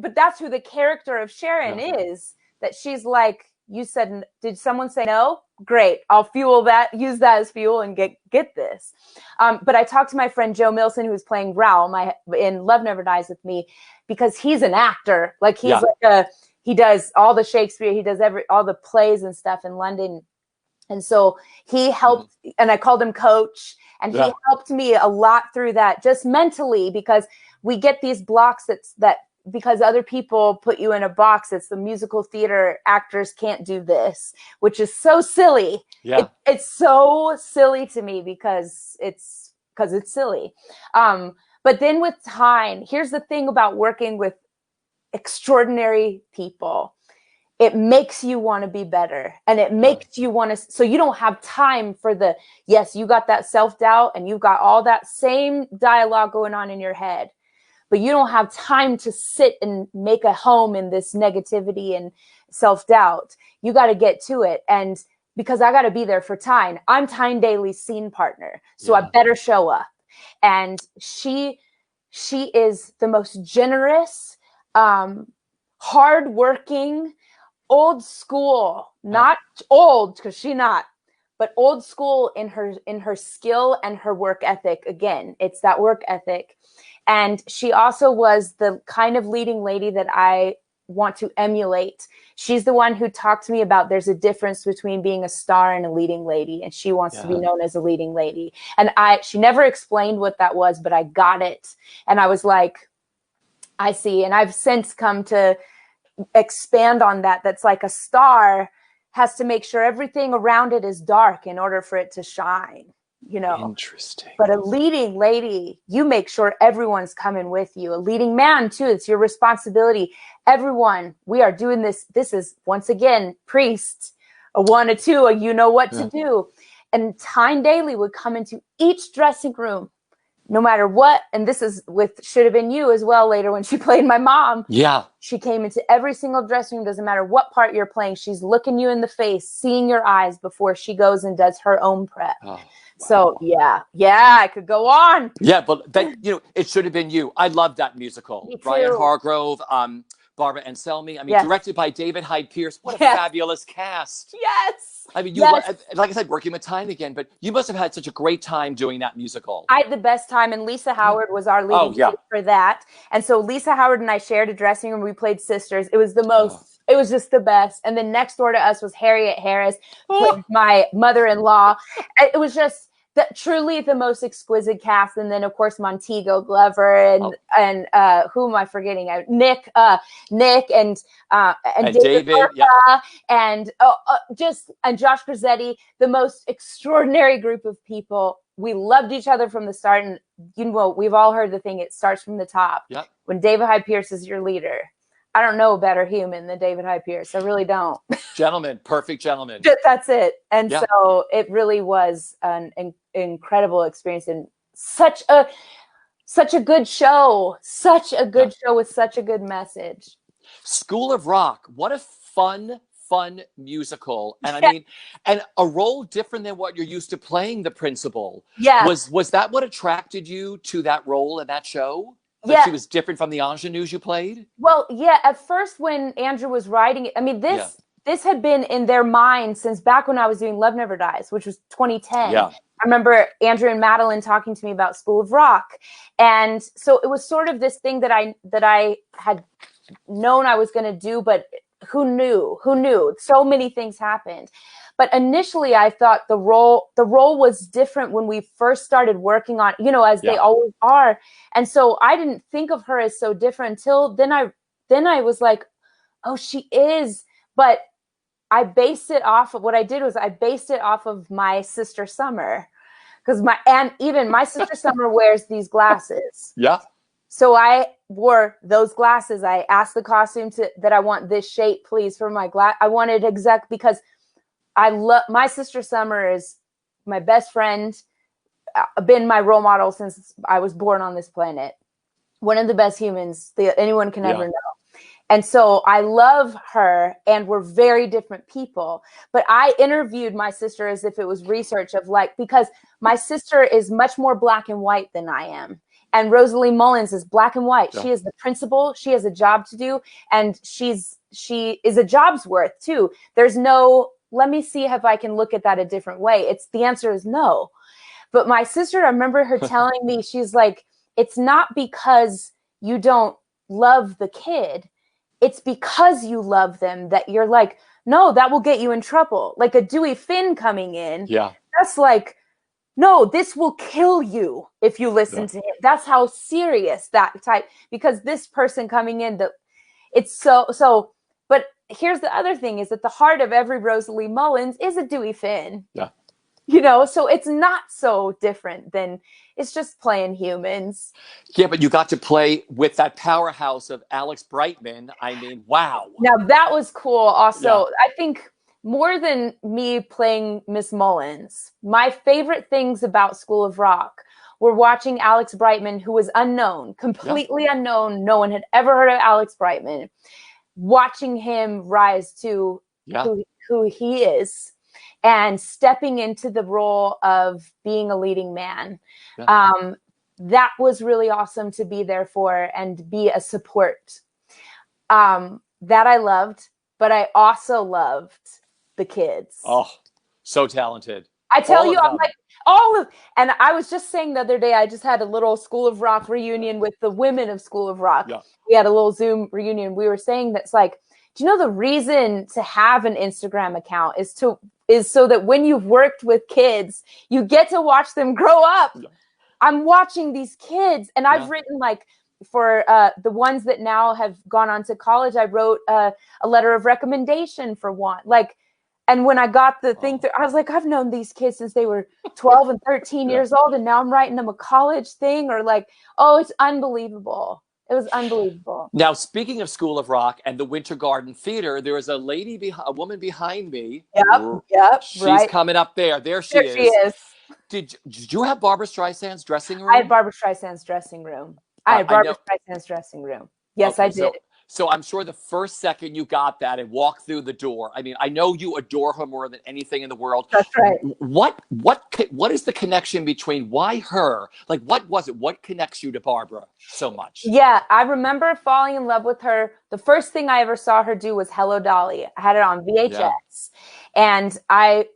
But that's who the character of Sharon is, that she's like, you said, did someone say no? Great. I'll use that as fuel and get this. But I talked to my friend Joe Milton, who was playing Raoul in Love Never Dies with me, because he's an actor. Like he's he does all the Shakespeare, he does all the plays and stuff in London. And so he helped, and I called him coach, and he helped me a lot through that, just mentally, because we get these blocks that because other people put you in a box. It's the musical theater actors can't do this, which is so silly. Yeah. It's so silly to me because it's silly. But then with Tyne, here's the thing about working with extraordinary people. It makes you want to be better, and it makes you want to, so you don't have time for you got that self-doubt and you've got all that same dialogue going on in your head, but you don't have time to sit and make a home in this negativity and self-doubt. You got to get to it. And because I got to be there for Tyne, I'm Tyne Daly's scene partner, so I better show up. And she is the most generous, hardworking, old school, not old because she's not, but old school in her skill and her work ethic. Again, it's that work ethic. And she also was the kind of leading lady that I want to emulate. She's the one who talked to me about there's a difference between being a star and a leading lady, and she wants to be known as a leading lady. And she never explained what that was, but I got it. And I was like, I see. And I've since come to expand on that. That's like a star has to make sure everything around it is dark in order for it to shine. Interesting. But a leading lady, you make sure everyone's coming with you. A leading man too, it's your responsibility. Everyone, we are doing this. This is, once again, priest, a 1, a 2, a you know what to do. And Tyne Daly would come into each dressing room, no matter what. And this is with Should Have Been You as well later when she played my mom. Yeah. She came into every single dressing room, doesn't matter what part you're playing. She's looking you in the face, seeing your eyes before she goes and does her own prep. Oh. Wow. So I could go on. Yeah, but It Should Have Been You. I love that musical. Brian Hargrove, Barbara Anselmi. I mean, directed by David Hyde Pierce. What a fabulous cast. Yes. I mean, like I said, working with Tyne again, but you must have had such a great time doing that musical. I had the best time, and Lisa Howard was our leading lady for that. And so Lisa Howard and I shared a dressing room. We played sisters. It was the most. It was just the best. And then next door to us was Harriet Harris, my mother-in-law. It was just truly the most exquisite cast. And then of course Montego Glover and who am I forgetting? Nick and David and Josh Grazzetti. The most extraordinary group of people. We loved each other from the start, and we've all heard the thing. It starts from the top. Yep. When David Hyde Pierce is your leader, I don't know a better human than David Hyde Pierce. I really don't. Gentleman, perfect gentleman. That's it. And so it really was an incredible experience, and such a good show. Such a good show with such a good message. School of Rock. What a fun, fun musical. And I mean, and a role different than what you're used to playing, the principal. Yeah. Was that what attracted you to that role in that show? That Yeah. she was different from the ingenues you played? Well, yeah, at first when Andrew was writing it, I mean, this had been in their mind since back when I was doing Love Never Dies, which was 2010. Yeah. I remember Andrew and Madeline talking to me about School of Rock. And so it was sort of this thing that I had known I was going to do, but who knew? So many things happened. But initially I thought the role was different when we first started working on, you know, as they always are. And so I didn't think of her as so different until then I was like, oh, she is. But I based it off of my sister Summer, because even my sister Summer wears these glasses. Yeah. So I wore those glasses. I asked the costume that I want this shape, please, for my glass. I wanted because I love my sister Summer is my best friend, been my role model since I was born on this planet. One of the best humans that anyone can ever know. And so I love her, and we're very different people. But I interviewed my sister as if it was research of because my sister is much more black and white than I am. And Rosalie Mullins is black and white. Yeah. She is the principal. She has a job to do. And she is a job's worth too. There's no, let me see if I can look at that a different way. The answer is no. But my sister, I remember her telling me, she's like, it's not because you don't love the kid. It's because you love them that you're like, no, that will get you in trouble. Like a Dewey Finn coming in. Yeah. That's like, no, this will kill you if you listen to him. That's how serious that type, because this person coming in, it's so, but here's the other thing is at the heart of every Rosalie Mullins is a Dewey Finn. Yeah. You know, so it's not so different than it's just playing humans. Yeah, but you got to play with that powerhouse of Alex Brightman. I mean, wow. Now that was cool. Also, I think more than me playing Miss Mullins, my favorite things about School of Rock were watching Alex Brightman, who was unknown, completely unknown. No one had ever heard of Alex Brightman. Watching him rise to who he is. And stepping into the role of being a leading man. Yeah. That was really awesome to be there for and be a support. That I loved, but I also loved the kids. Oh, so talented. I tell you, I'm like, and I was just saying the other day, I just had a little School of Rock reunion with the women of School of Rock. Yeah. We had a little Zoom reunion. We were saying that's like, do you know the reason to have an Instagram account is so that when you've worked with kids, you get to watch them grow up. Yeah. I'm watching these kids, and I've written for the ones that now have gone on to college, I wrote a letter of recommendation for one. And when I got the thing, I was like, I've known these kids since they were 12 and 13 years old, and now I'm writing them a college thing, or it's unbelievable. It was unbelievable. Now, speaking of School of Rock and the Winter Garden Theater, there is a woman behind me. Yep. She's coming up there. There she is. She is. Did you have Barbara Streisand's dressing room? I had Barbara Streisand's dressing room. Yes, okay, I did. So I'm sure the first second you got that and walked through the door, I mean, I know you adore her more than anything in the world. That's right. What is the connection between why her? What was it? What connects you to Barbara so much? Yeah, I remember falling in love with her. The first thing I ever saw her do was Hello, Dolly. I had it on VHS. And I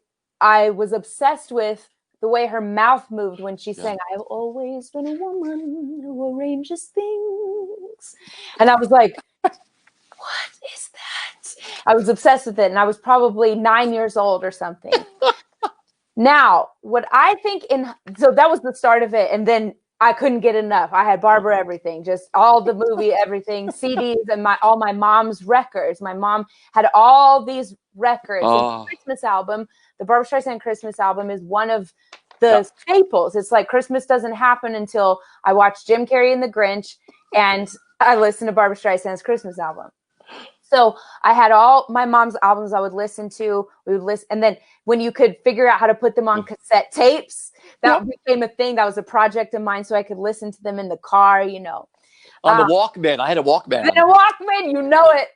was obsessed with the way her mouth moved when she sang, I've always been a woman who arranges things. And I was like, what is that? I was obsessed with it. And I was probably 9 years old or something. Now, what I think so that was the start of it. And then I couldn't get enough. I had Barbara everything, just all the movie, everything, CDs and all my mom's records. My mom had all these records. The Christmas album, the Barbara Streisand Christmas album is one of the staples. It's like Christmas doesn't happen until I watch Jim Carrey and the Grinch and I listen to Barbara Streisand's Christmas album. So I had all my mom's albums I would listen to. We would listen. And then when you could figure out how to put them on cassette tapes, that became a thing. That was a project of mine so I could listen to them in the car, On the Walkman. I had a Walkman. You know it.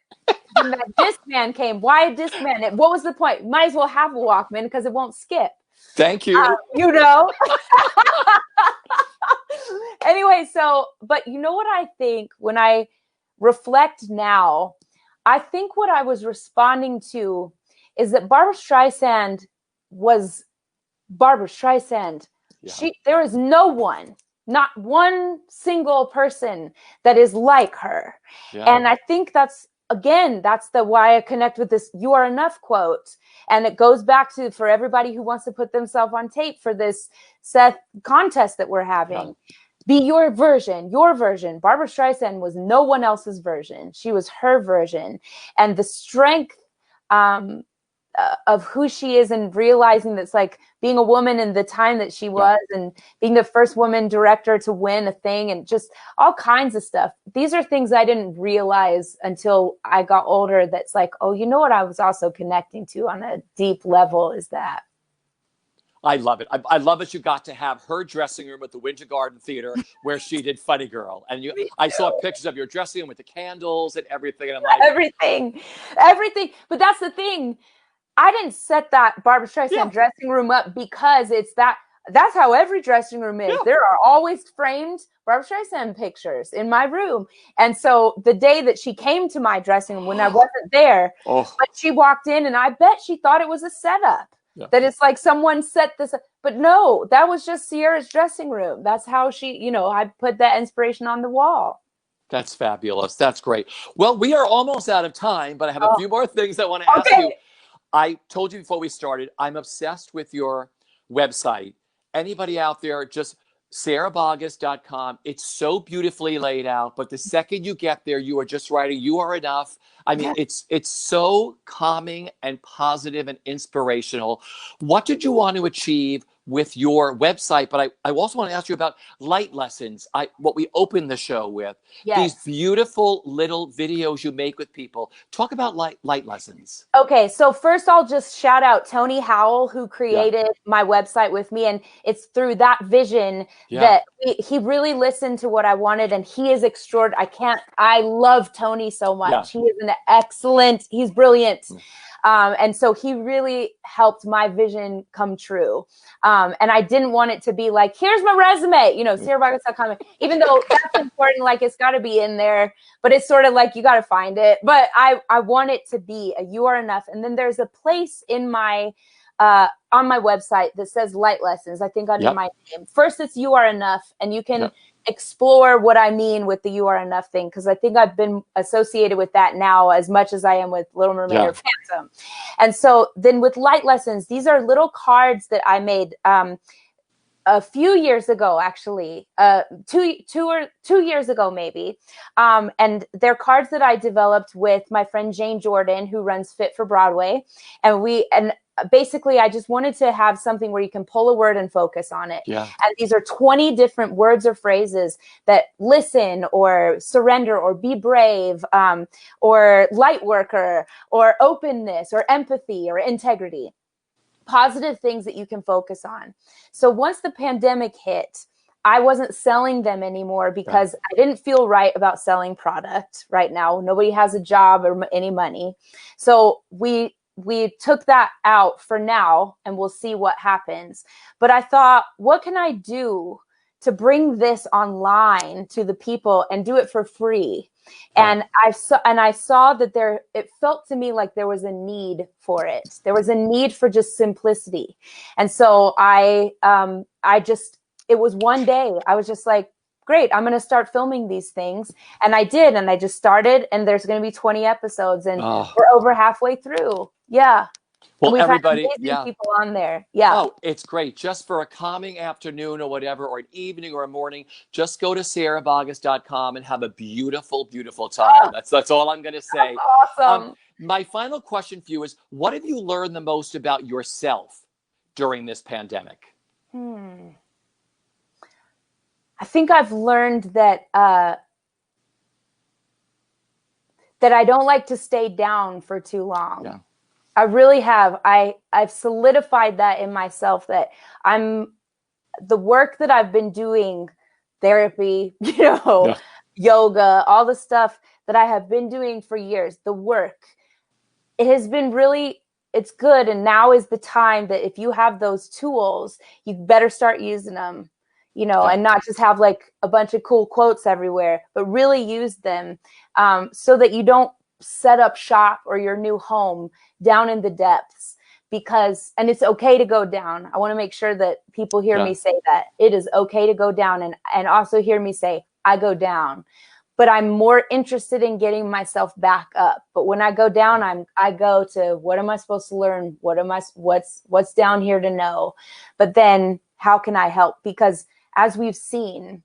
then that Discman came. Why a Discman? What was the point? Might as well have a Walkman because it won't skip. Thank you. You know? Anyway, but you know what I think when I reflect now, I think what I was responding to is that Barbra Streisand was Barbra Streisand. Yeah. There is no one, not one single person that is like her. Yeah. And I think that's the why I connect with this "you are enough" quote. And it goes back to, for everybody who wants to put themselves on tape for this Seth contest that we're having. Yeah. Be your version, your version. Barbra Streisand was no one else's version. She was her version. And the strength of who she is, and realizing that's like being a woman in the time that she was, and being the first woman director to win a thing, and just all kinds of stuff. These are things I didn't realize until I got older. That's like, oh, you know what I was also connecting to on a deep level is that. I love it. I love that you got to have her dressing room at the Winter Garden Theater where she did Funny Girl. And I saw pictures of your dressing room with the candles and everything. And I'm like, everything. But that's the thing. I didn't set that Barbra Streisand dressing room up because that's how every dressing room is. Yeah. There are always framed Barbra Streisand pictures in my room. And so the day that she came to my dressing room when I wasn't there, but she walked in, and I bet she thought it was a setup. Yeah. That it's like someone set this up. But no, that was just Sierra's dressing room. That's how she, I put that inspiration on the wall. That's fabulous. That's great. Well, we are almost out of time, but I have a few more things I want to ask you. I told you before we started, I'm obsessed with your website. Anybody out there, just SierraBoggess.com. It's so beautifully laid out, but the second you get there, you are just writing, you are enough. I mean, it's so calming and positive and inspirational. What did you want to achieve with your website? But I also want to ask you about light lessons. What we opened the show with. Yes. These beautiful little videos you make with people. Talk about light lessons. Okay, so first I'll just shout out Tony Howell, who created my website with me. And it's through that vision that he really listened to what I wanted. And he is extraordinary. I love Tony so much. Yeah. He is he's brilliant. And so he really helped my vision come true. And I didn't want it to be like, here's my resume, SierraBoggess.com, even though that's important, like it's got to be in there, but it's sort of like, you got to find it. But I want it to be a "you are enough." And then there's a place in my, on my website that says light lessons, I think under my name. First, it's "you are enough." And you can explore what I mean with the "you are enough" thing, because I think I've been associated with that now as much as I am with Little Mermaid or Phantom. And so then with light lessons, these are little cards that I made a few years ago, actually, 2 years ago, maybe. And they're cards that I developed with my friend Jane Jordan, who runs Fit for Broadway. And basically, I just wanted to have something where you can pull a word and focus on it. Yeah. And these are 20 different words or phrases that listen, or surrender, or be brave, or light worker, or openness, or empathy, or integrity. Positive things that you can focus on. So once the pandemic hit, I wasn't selling them anymore because I didn't feel right about selling product right now. Nobody has a job or any money. So we took that out for now, and we'll see what happens. But I thought, what can I do to bring this online to the people and do it for free? And I saw that it felt to me like there was a need for it. There was a need for just simplicity. And so it was one day, I was just like, great, I'm going to start filming these things. And I did, and I just started, and there's going to be 20 episodes, and we're over halfway through. Yeah. Well, we've everybody, had amazing people on there. Yeah. Oh, it's great. Just for a calming afternoon or whatever, or an evening or a morning, just go to SierraBoggess.com and have a beautiful, beautiful time. That's all I'm going to say. That's awesome. My final question for you is, what have you learned the most about yourself during this pandemic? I think I've learned that that I don't like to stay down for too long. Yeah. I really have. I've solidified that in myself, that the work that I've been doing, therapy, yoga, all the stuff, that I have been doing for years, the work, it has been really, it's good. And now is the time that if you have those tools, you better start using them, you know, and not just have like a bunch of cool quotes everywhere, but really use them so that you don't set up shop or your new home down in the depths. Because, and it's okay to go down. I want to make sure that people hear me say that it is okay to go down, and also hear me say, I go down, but I'm more interested in getting myself back up. But when I go down, I go to, what am I supposed to learn? What's down here to know? But then how can I help? Because as we've seen,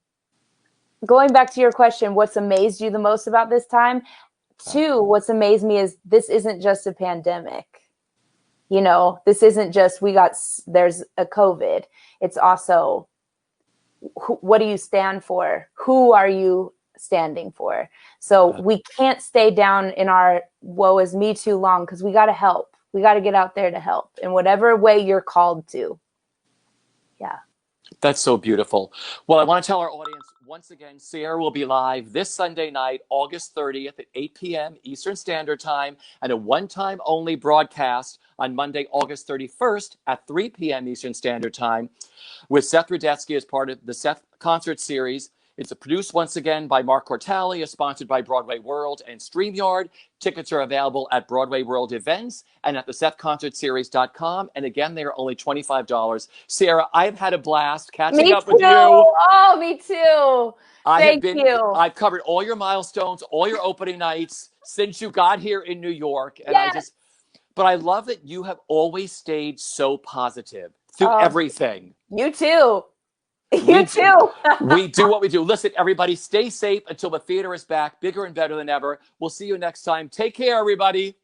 going back to your question, what's amazed you the most about this time? Two, what's amazed me is this isn't just a pandemic. You know, this isn't just, there's a COVID. It's also, what do you stand for? Who are you standing for? So we can't stay down in our woe is me too long, because we got to help. We got to get out there to help in whatever way you're called to. Yeah. That's so beautiful. Well, I want to tell our audience once again, Sierra will be live this Sunday night, August 30th at 8 p.m. Eastern Standard Time, and a one-time only broadcast on Monday, August 31st at 3 p.m. Eastern Standard Time with Seth Rudetsky as part of the Seth Concert Series. It's produced once again by Mark Cortali, is sponsored by Broadway World and StreamYard. Tickets are available at Broadway World Events and at the SethConcertSeries.com. And again, they are only $25. Sierra, I've had a blast catching up with you. Oh, me too. Thank you. I've covered all your milestones, all your opening nights since you got here in New York. And but I love that you have always stayed so positive through everything. You too. You too. We do what we do. Listen, everybody, stay safe until the theater is back, bigger and better than ever. We'll see you next time. Take care, everybody.